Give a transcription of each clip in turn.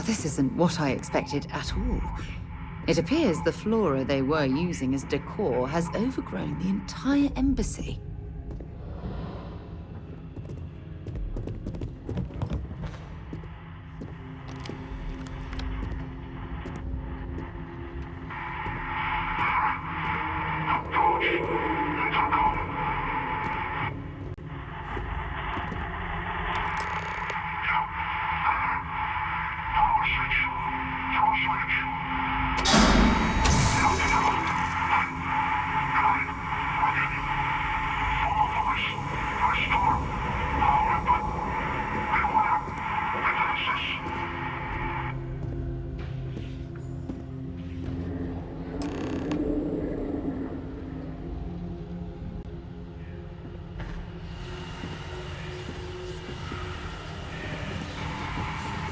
This isn't what I expected at all. It appears the flora they were using as decor has overgrown the entire embassy.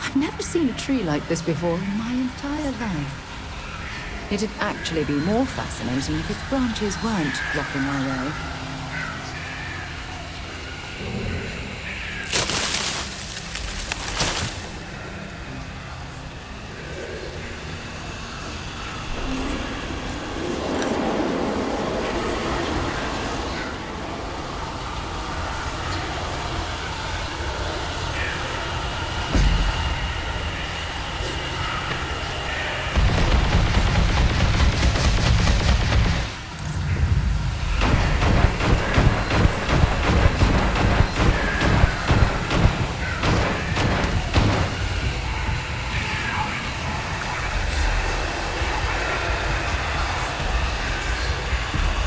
I've never seen a tree like this before in my entire life. It'd actually be more fascinating if its branches weren't blocking our way.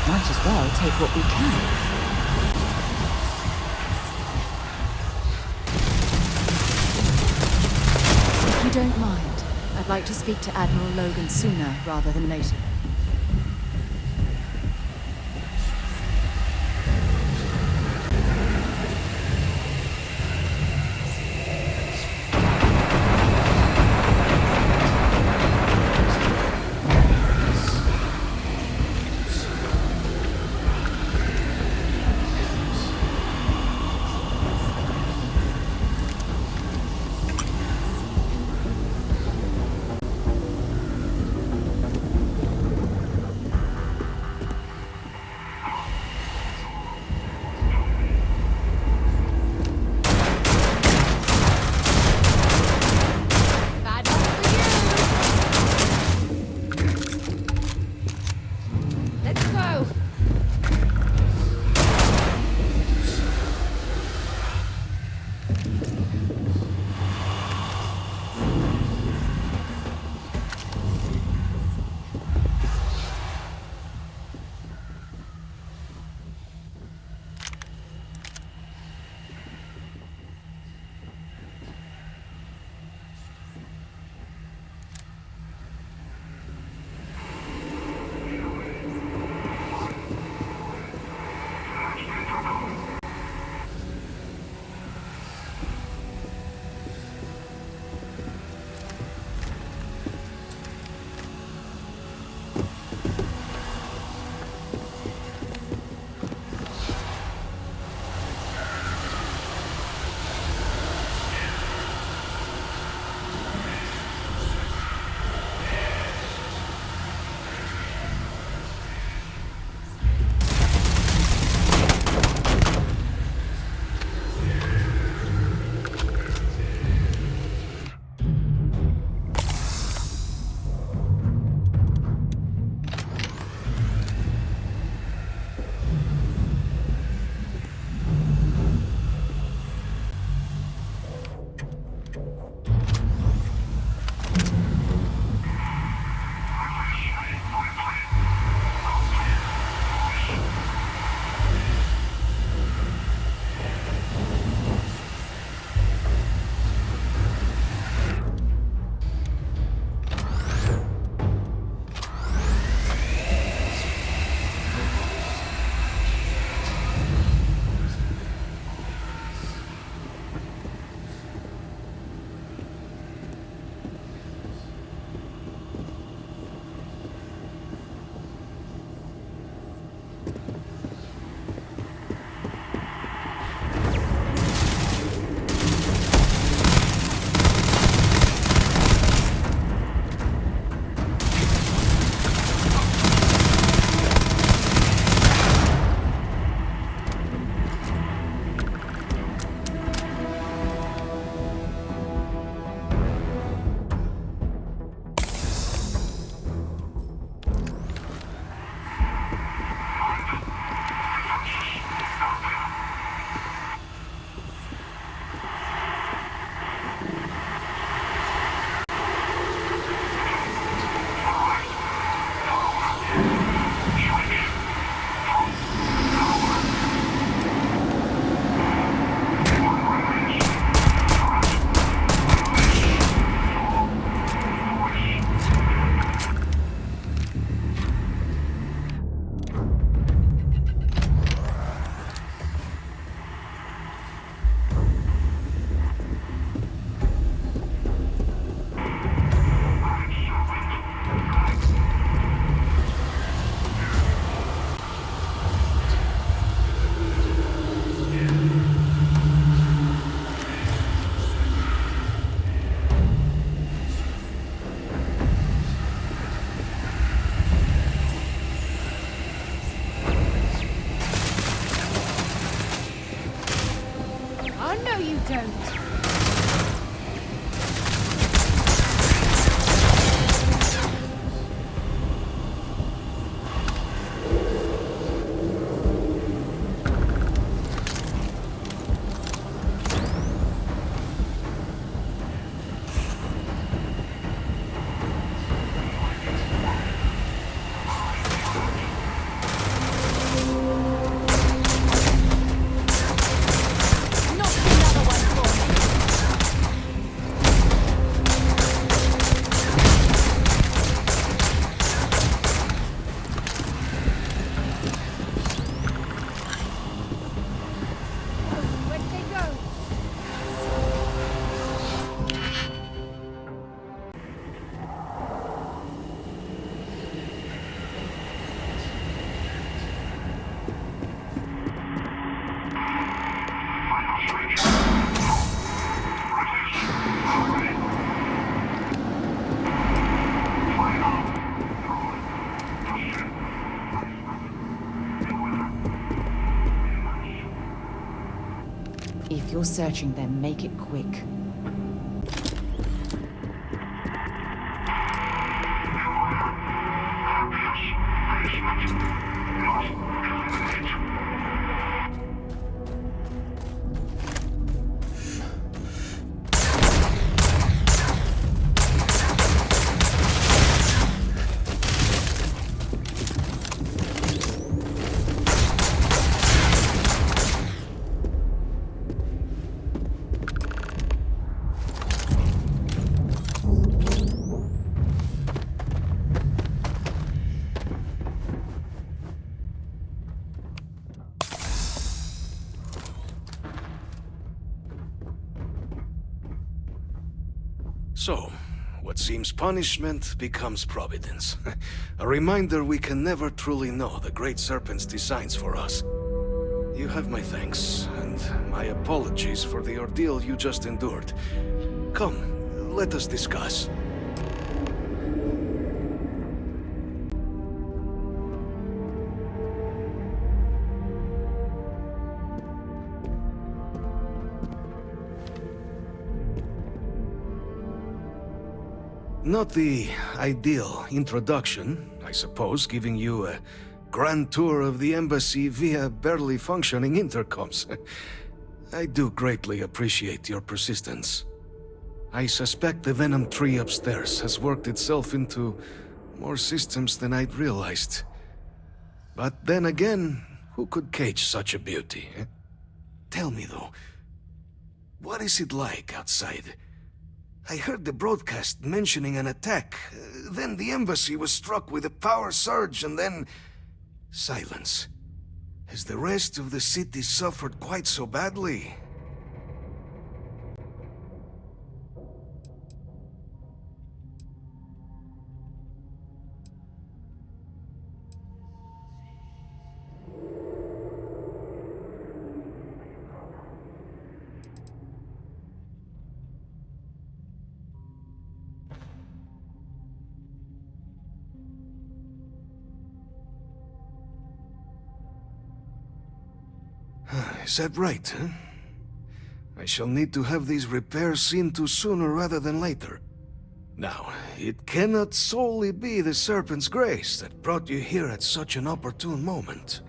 Might as well take what we can. If you don't mind, I'd like to speak to Admiral Logan sooner rather than later. I know you don't. If you're searching them, make it quick. So, what seems punishment becomes providence. A reminder we can never truly know the Great Serpent's designs for us. You have my thanks, and my apologies for the ordeal you just endured. Come, let us discuss. Not the ideal introduction, I suppose, giving you a grand tour of the embassy via barely functioning intercoms. I do greatly appreciate your persistence. I suspect the Venom tree upstairs has worked itself into more systems than I'd realized. But then again, who could cage such a beauty? Tell me though, what is it like outside? I heard the broadcast mentioning an attack. Then the embassy was struck with a power surge and then... silence. Has the rest of the city suffered quite so badly? Is that right, huh? I shall need to have these repairs seen to sooner rather than later. Now, it cannot solely be the Serpent's grace that brought you here at such an opportune moment.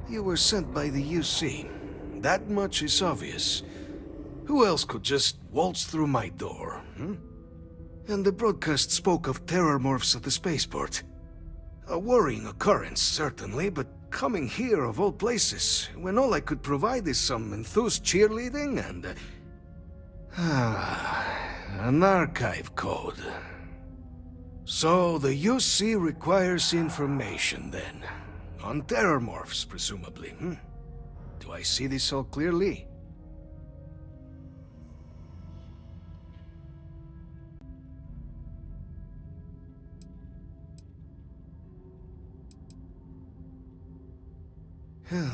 You were sent by the UC. That much is obvious. Who else could just waltz through my door, hmm? And the broadcast spoke of terror morphs at the spaceport. A worrying occurrence, certainly, but coming here of all places, when all I could provide is some enthused cheerleading and... an archive code. So the UC requires information, then. On terror morphs, presumably, hmm? Do I see this all clearly?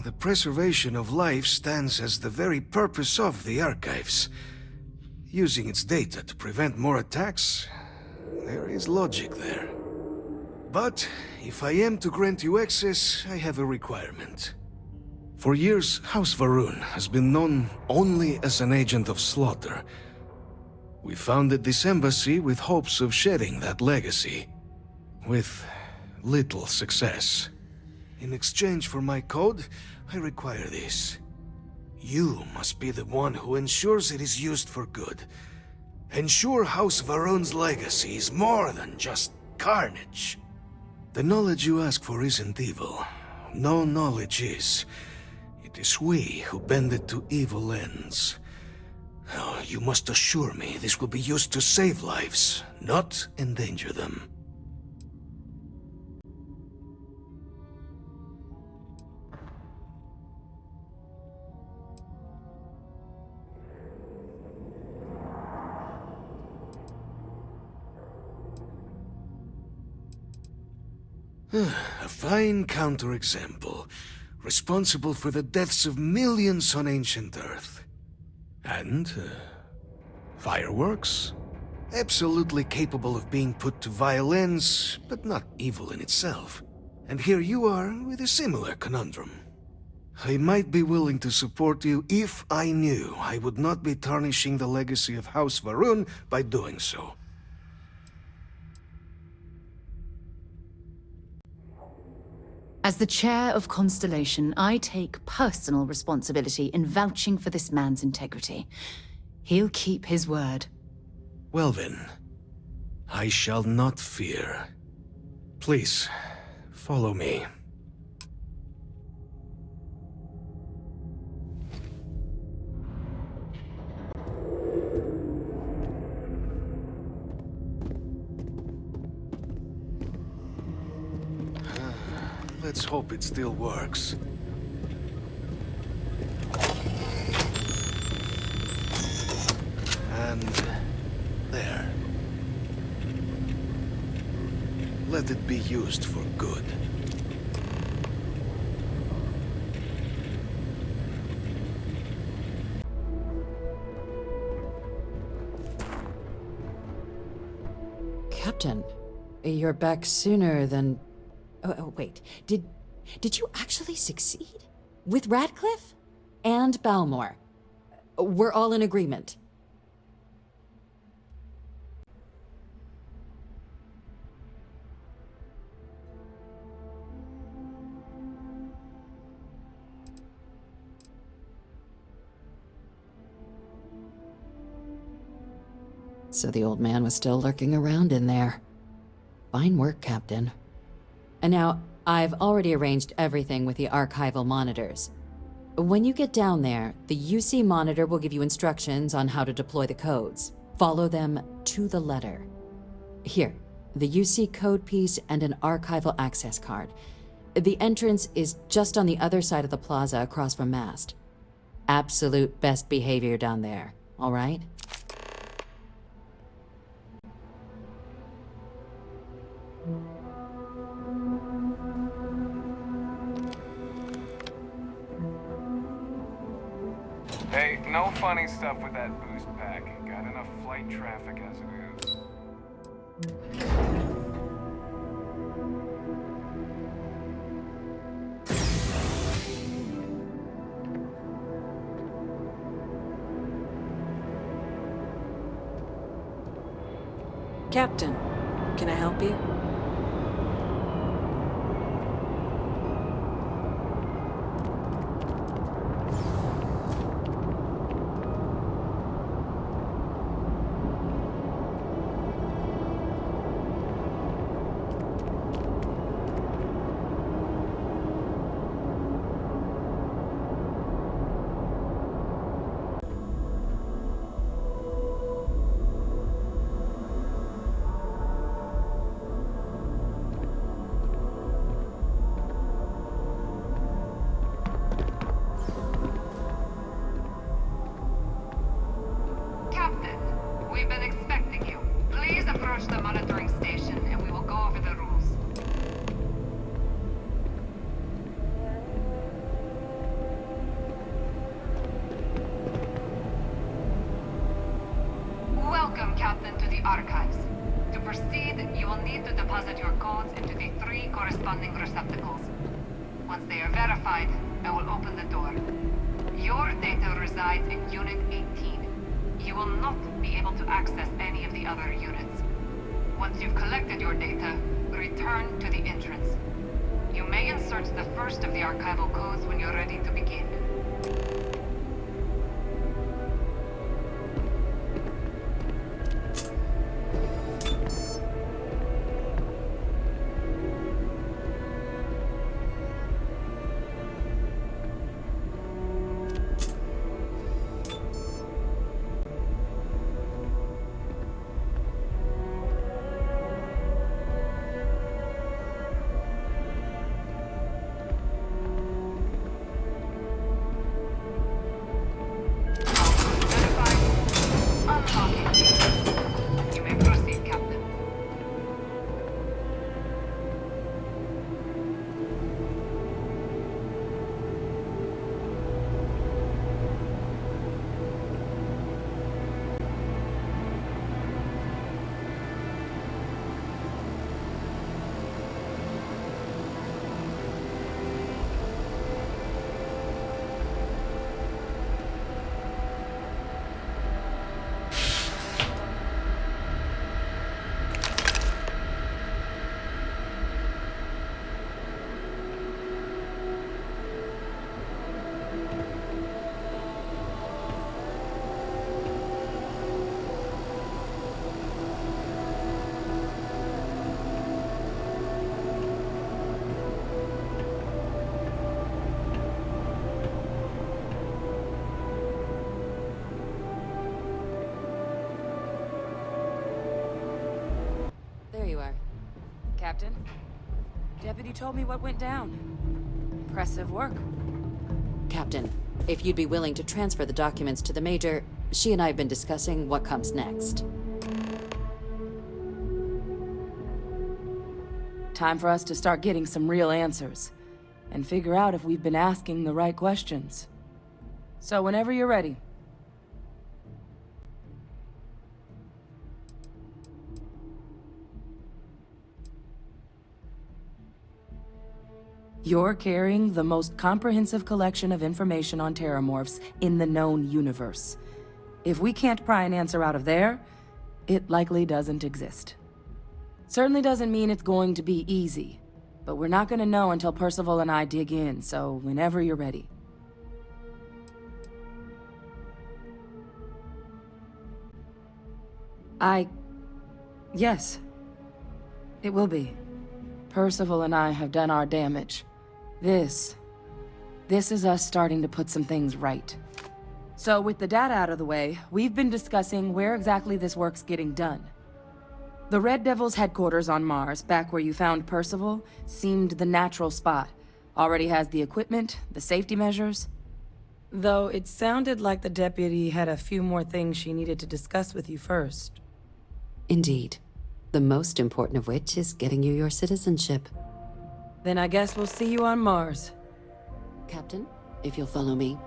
The preservation of life stands as the very purpose of the archives. Using its data to prevent more attacks, there is logic there. But if I am to grant you access, I have a requirement. For years, House Varun has been known only as an agent of slaughter. We founded this embassy with hopes of shedding that legacy, with little success. In exchange for my code, I require this. You must be the one who ensures it is used for good. Ensure House Varun's legacy is more than just carnage. The knowledge you ask for isn't evil. No knowledge is. It is we who bend it to evil ends. Oh, you must assure me this will be used to save lives, not endanger them. A fine counterexample, responsible for the deaths of millions on ancient Earth. And, fireworks? Absolutely capable of being put to violence, but not evil in itself. And here you are with a similar conundrum. I might be willing to support you if I knew I would not be tarnishing the legacy of House Varun by doing so. As the chair of Constellation, I take personal responsibility in vouching for this man's integrity. He'll keep his word. Well then, I shall not fear. Please, follow me. Let's hope it still works. And there. Let it be used for good. Captain, you're back sooner than... Oh, wait. Did you actually succeed? With Radcliffe? And Balmore? We're all in agreement. So the old man was still lurking around in there. Fine work, Captain. And now, I've already arranged everything with the archival monitors. When you get down there, the UC monitor will give you instructions on how to deploy the codes. Follow them to the letter. Here, the UC code piece and an archival access card. The entrance is just on the other side of the plaza across from Mast. Absolute best behavior down there, all right? Hey, no funny stuff with that boost pack. Got enough flight traffic as it is. Captain, can I help you? Welcome, Captain, to the Archives. To proceed, you will need to deposit your codes into the 3 corresponding receptacles. Once they are verified, I will open the door. Your data resides in Unit 18. You will not be able to access any of the other units. Once you've collected your data, return to the entrance. You may insert the first of the archival codes when you're ready to begin. Unlocking. You may proceed, Captain. There you are. Captain, Deputy told me what went down. Impressive work. Captain, if you'd be willing to transfer the documents to the Major, she and I have been discussing what comes next. Time for us to start getting some real answers. And figure out if we've been asking the right questions. So whenever you're ready. You're carrying the most comprehensive collection of information on terramorphs in the known universe. If we can't pry an answer out of there, it likely doesn't exist. Certainly doesn't mean it's going to be easy, but we're not gonna know until Percival and I dig in, so whenever you're ready. Yes. It will be. Percival and I have done our damage. This is us starting to put some things right. So with the data out of the way, we've been discussing where exactly this work's getting done. The Red Devil's headquarters on Mars, back where you found Percival, seemed the natural spot. Already has the equipment, the safety measures. Though it sounded like the deputy had a few more things she needed to discuss with you first. Indeed. The most important of which is getting you your citizenship. Then I guess we'll see you on Mars. Captain, if you'll follow me.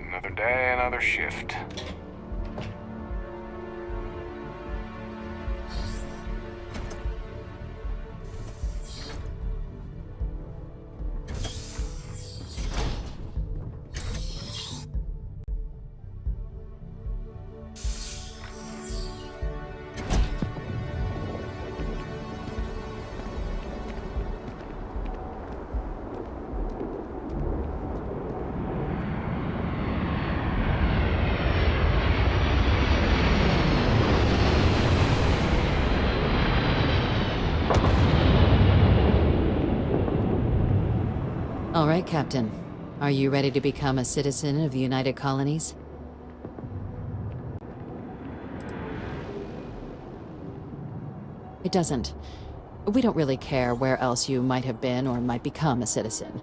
Another day, another shift. All right, Captain. Are you ready to become a citizen of the United Colonies? It doesn't. We don't really care where else you might have been or might become a citizen.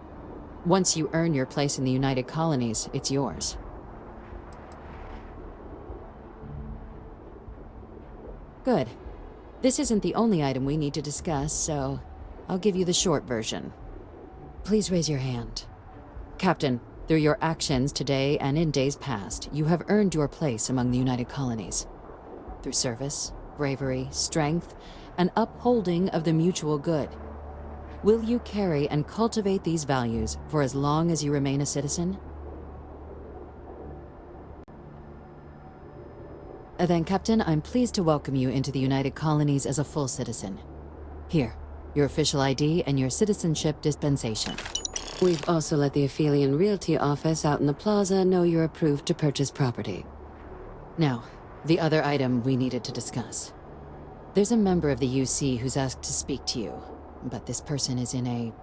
Once you earn your place in the United Colonies, it's yours. Good. This isn't the only item we need to discuss, so I'll give you the short version. Please raise your hand. Captain, through your actions today and in days past, you have earned your place among the United Colonies. Through service, bravery, strength, and upholding of the mutual good. Will you carry and cultivate these values for as long as you remain a citizen? Then, Captain, I'm pleased to welcome you into the United Colonies as a full citizen. Here, your official ID and your citizenship dispensation. We've also let the Aphelion Realty office out in the plaza know you're approved to purchase property. Now, the other item we needed to discuss. There's a member of the UC who's asked to speak to you, but this person is in a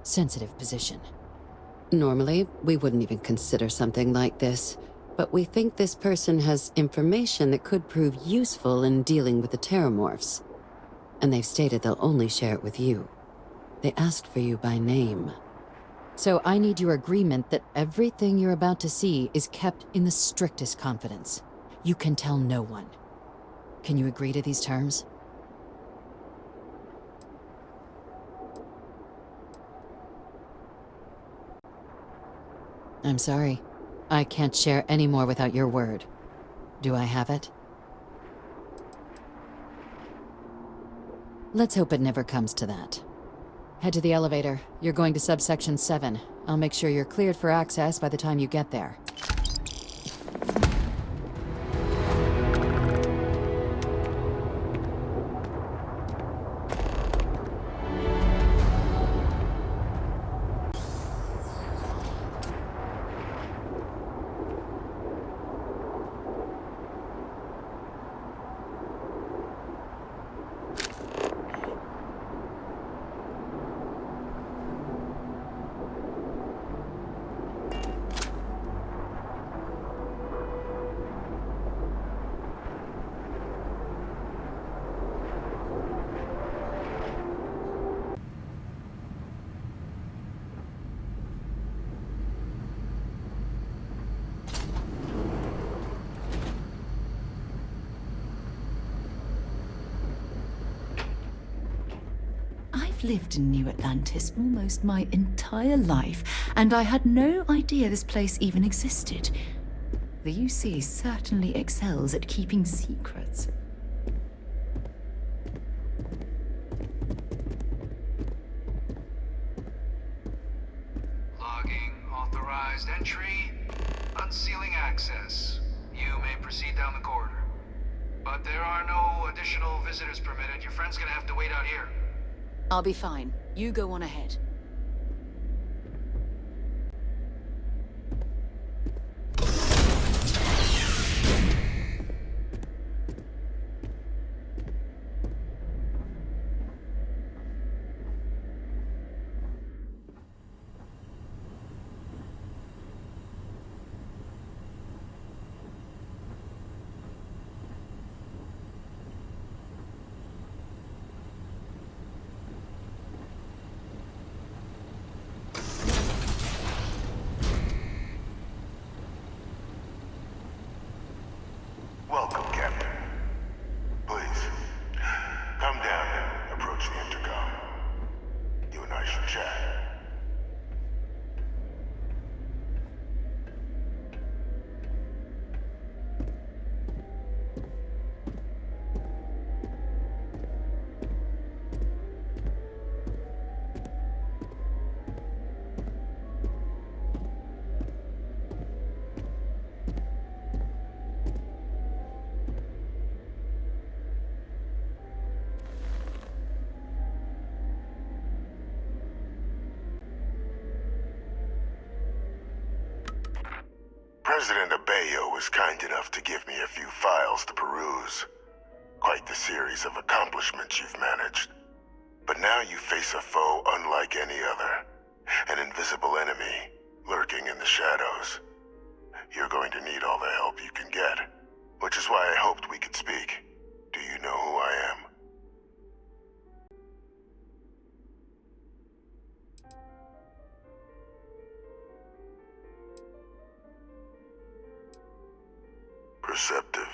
sensitive position. Normally, we wouldn't even consider something like this, but we think this person has information that could prove useful in dealing with the Terramorphs. And they've stated they'll only share it with you. They asked for you by name. So I need your agreement that everything you're about to see is kept in the strictest confidence. You can tell no one. Can you agree to these terms? I'm sorry. I can't share any more without your word. Do I have it? Let's hope it never comes to that. Head to the elevator. You're going to subsection 7. I'll make sure you're cleared for access by the time you get there. I've lived in New Atlantis almost my entire life, and I had no idea this place even existed. The UC certainly excels at keeping secrets. Logging authorized entry, unsealing access. You may proceed down the corridor. But there are no additional visitors permitted. Your friend's gonna have to wait out here. I'll be fine. You go on ahead. Welcome, Captain. Please, come down and approach the intercom. You and I should chat. President Abeyo was kind enough to give me a few files to peruse. Quite the series of accomplishments you've managed. But now you face a foe unlike any other. An invisible enemy, lurking in the shadows. You're going to need all the help you can get. Which is why I hoped we could speak. Do you know who I am? Perceptive.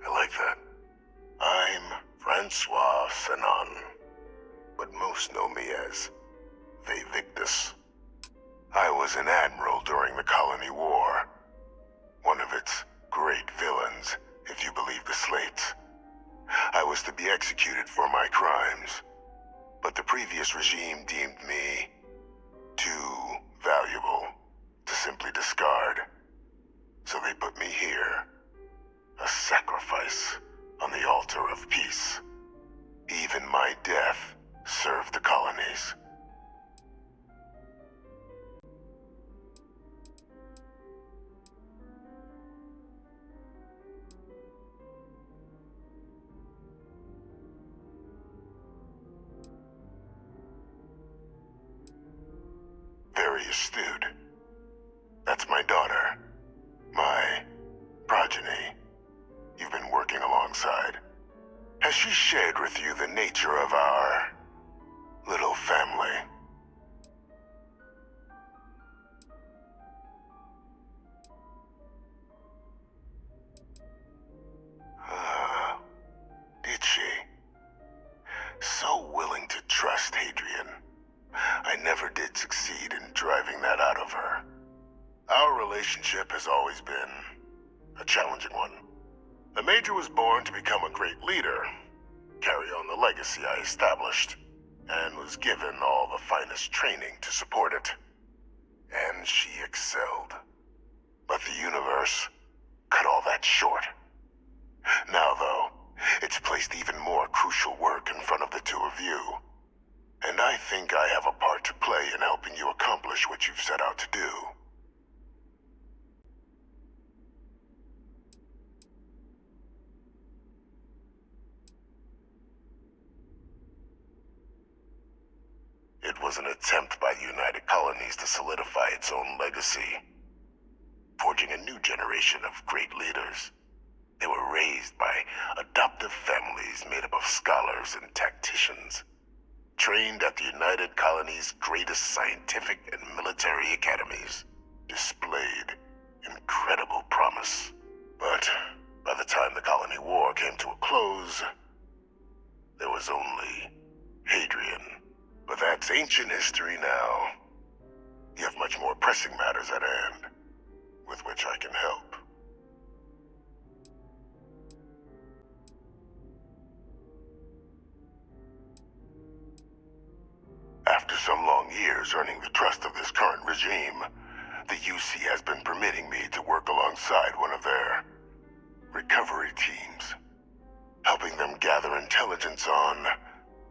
I like that. I'm Francois Sanon, but most know me as Victus. I was an admiral during the Colony War. One of its great villains, if you believe the slates. I was to be executed for my crimes, but the previous regime deemed me too valuable to simply discard. So they put me here, a sacrifice on the altar of peace. Even my death served the colonies. Very astute. That's my daughter. My progeny. You've been working alongside. Has she shared with you the nature of our little family? Did she? So willing to trust Hadrian. I never did succeed in driving that out of her. Our relationship has always been a challenging one. The Major was born to become a great leader, carry on the legacy I established, and was given all the finest training to support it. And she excelled. But the universe cut all that short. Now, though, it's placed even more crucial work in front of the two of you. And I think I have a part to play in helping you accomplish what you've set out to do. It was an attempt by the United Colonies to solidify its own legacy, forging a new generation of great leaders. They were raised by adoptive families made up of scholars and tacticians, trained at the United Colonies' greatest scientific and military academies, displayed incredible promise. But by the time the Colony War came to a close, there was only Hadrian. But that's ancient history now. You have much more pressing matters at hand, with which I can help. After some long years earning the trust of this current regime, the UC has been permitting me to work alongside one of their recovery teams, helping them gather intelligence on,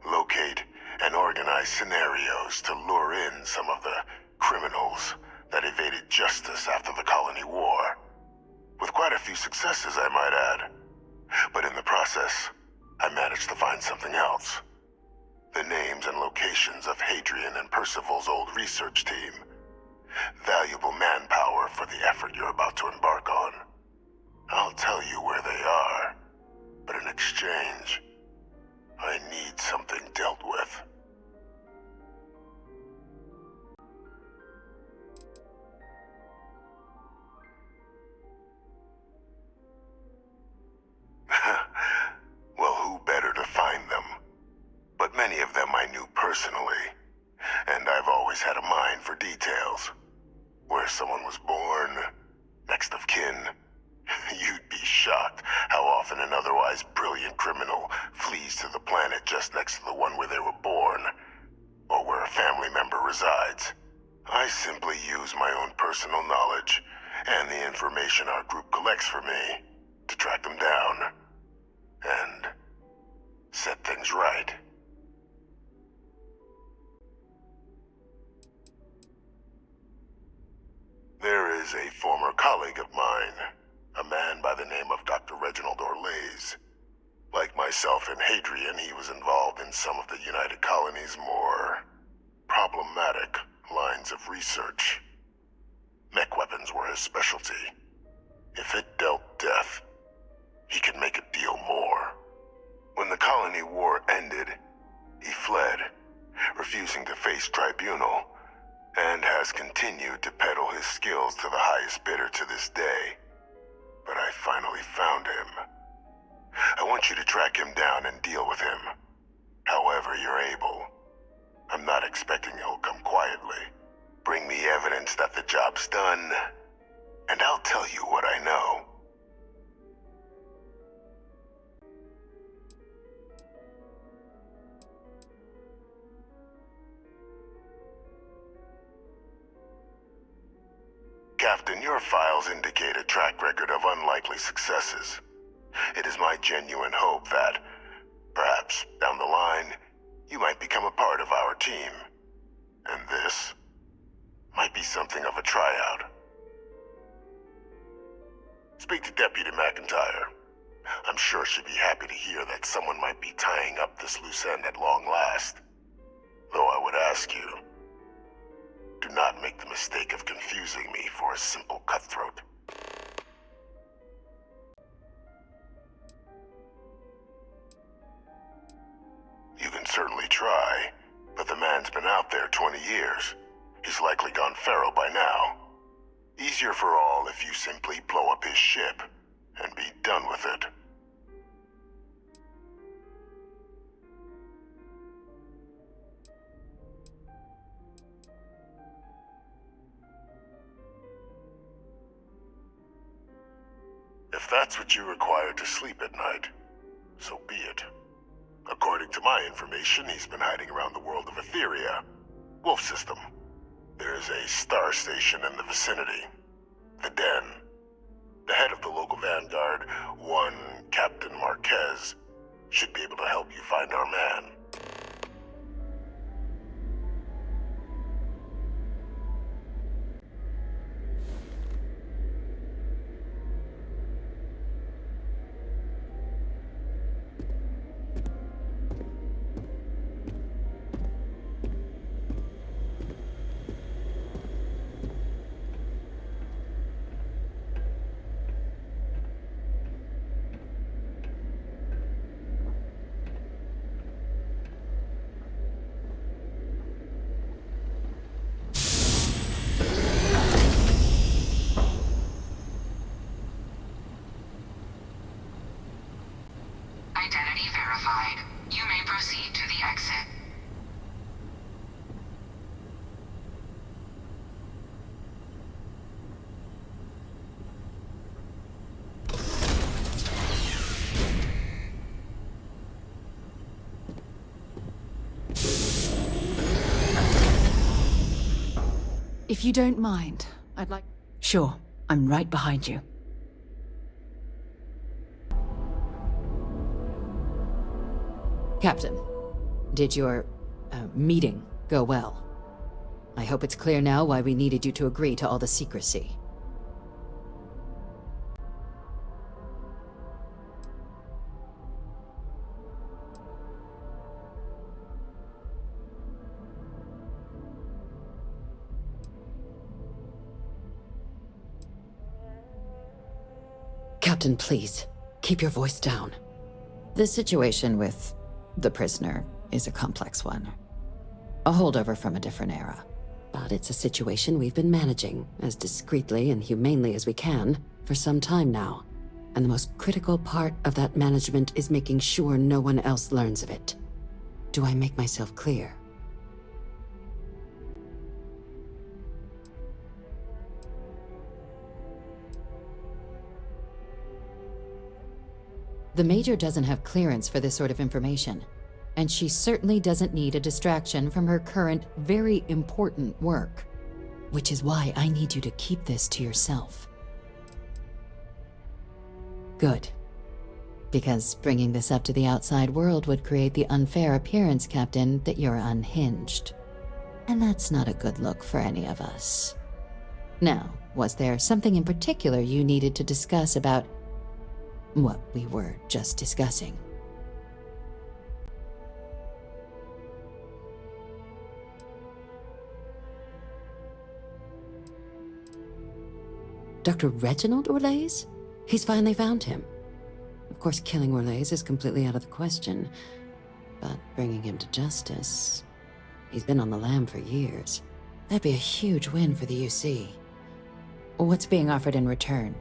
locate, and organize scenarios to lure in some of the criminals that evaded justice after the Colony War. With quite a few successes, I might add. But in the process, I managed to find something else. The names and locations of Hadrian and Percival's old research team. Valuable manpower for the effort you're about to embark on. I'll tell you where they are, but in exchange, I need something dealt with. Well, who better to find them? But many of them I knew personally, and I've always had a mind for details. Where someone was born, next of kin. You'd be shocked how often an otherwise brilliant criminal flees to the planet just next to the one where they were born, or where a family member resides. I simply use my own personal knowledge and the information our group collects for me to track them down and set things right. There is a former colleague of mine, a man by the name of Dr. Reginald Orlaise. Like myself and Hadrian, he was involved in some of the United Colonies' more problematic lines of research. Mech weapons were his specialty. If it dealt death, he could make a deal more. When the Colony War ended, he fled, refusing to face tribunal, and has continued to peddle his skills to the highest bidder to this day. But I finally found him. I want you to track him down and deal with him. However you're able. I'm not expecting he'll come quietly. Bring me evidence that the job's done, and I'll tell you what I know. Captain, your files indicate a track record of unlikely successes. It is my genuine hope that, perhaps down the line, you might become a part of our team. And this might be something of a tryout. Speak to Deputy McIntyre. I'm sure she'd be happy to hear that someone might be tying up this loose end at long last. Though I would ask you, do not make the mistake of confusing me for a simple cutthroat. You can certainly try, but the man's been out there 20 years. He's likely gone feral by now. Easier for all if you simply blow up his ship and be done with it. If that's what you require to sleep at night, so be it. According to my information, he's been hiding around the world of Etheria, Wolf System. There's a star station in the vicinity, the Den. The head of the local vanguard, one Captain Marquez, should be able to help you find our man. Identity verified. You may proceed to the exit. If you don't mind, I'd like... Sure, I'm right behind you. Captain, did your meeting go well? I hope it's clear now why we needed you to agree to all the secrecy. Captain, please, keep your voice down. The situation with the prisoner is a complex one. A holdover from a different era. But it's a situation we've been managing as discreetly and humanely as we can for some time now. And the most critical part of that management is making sure no one else learns of it. Do I make myself clear? The Major doesn't have clearance for this sort of information, and she certainly doesn't need a distraction from her current, very important work. Which is why I need you to keep this to yourself. Good. Because bringing this up to the outside world would create the unfair appearance, Captain, that you're unhinged. And that's not a good look for any of us. Now, was there something in particular you needed to discuss about what we were just discussing? Dr. Reginald Orlaise? He's finally found him. Of course, killing Orlaise is completely out of the question, but bringing him to justice... He's been on the lam for years. That'd be a huge win for the UC. What's being offered in return?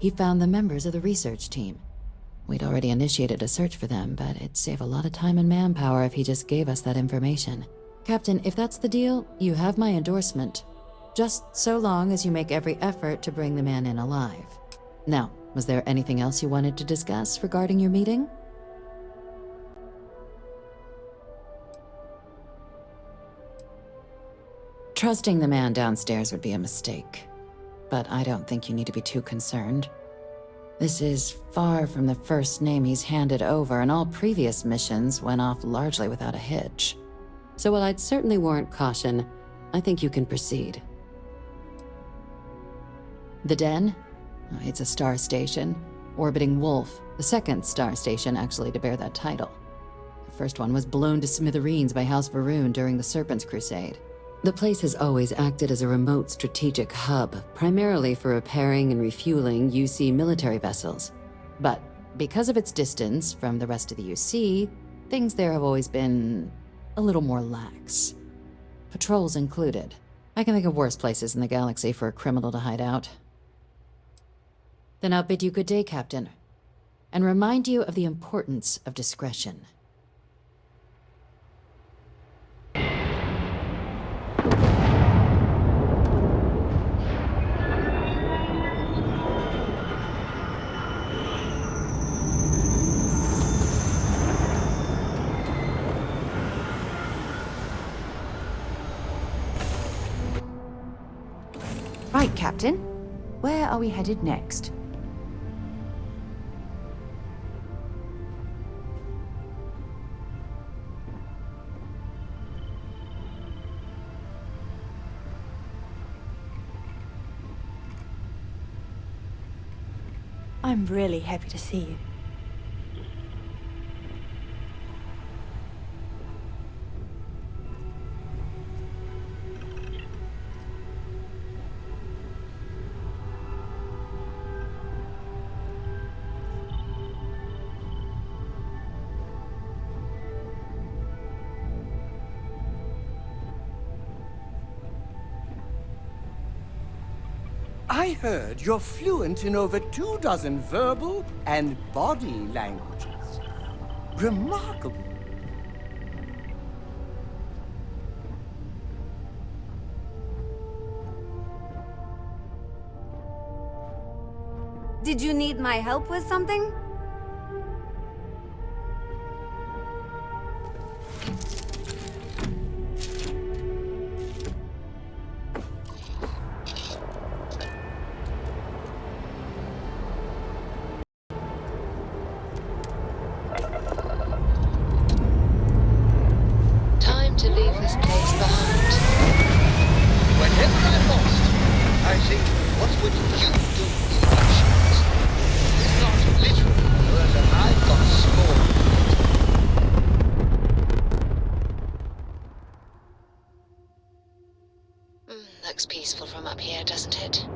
He found the members of the research team. We'd already initiated a search for them, but it'd save a lot of time and manpower if he just gave us that information. Captain, if that's the deal, you have my endorsement. Just so long as you make every effort to bring the man in alive. Now, was there anything else you wanted to discuss regarding your meeting? Trusting the man downstairs would be a mistake, but I don't think you need to be too concerned. This is far from the first name he's handed over, and all previous missions went off largely without a hitch. So while I'd certainly warrant caution, I think you can proceed. The Den? It's a star station, orbiting Wolf, the second star station actually to bear that title. The first one was blown to smithereens by House Varun during the Serpent's Crusade. The place has always acted as a remote strategic hub, primarily for repairing and refueling UC military vessels. But because of its distance from the rest of the UC, things there have always been a little more lax. Patrols included. I can think of worse places in the galaxy for a criminal to hide out. Then I'll bid you good day, Captain, and remind you of the importance of discretion. Right, Captain. Where are we headed next? I'm really happy to see you. I heard you're fluent in over 24 verbal and body languages. Remarkable. Did you need my help with something? Time to leave this place behind. Whenever I'm lost, I think, what would you do in actions? Not literally, but I've got small. Looks peaceful from up here, doesn't it?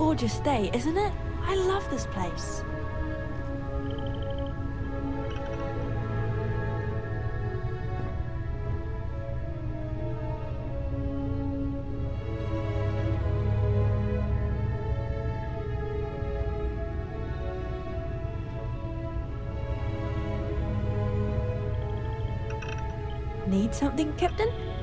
gorgeous day, isn't it? I love this place. Need something, Captain?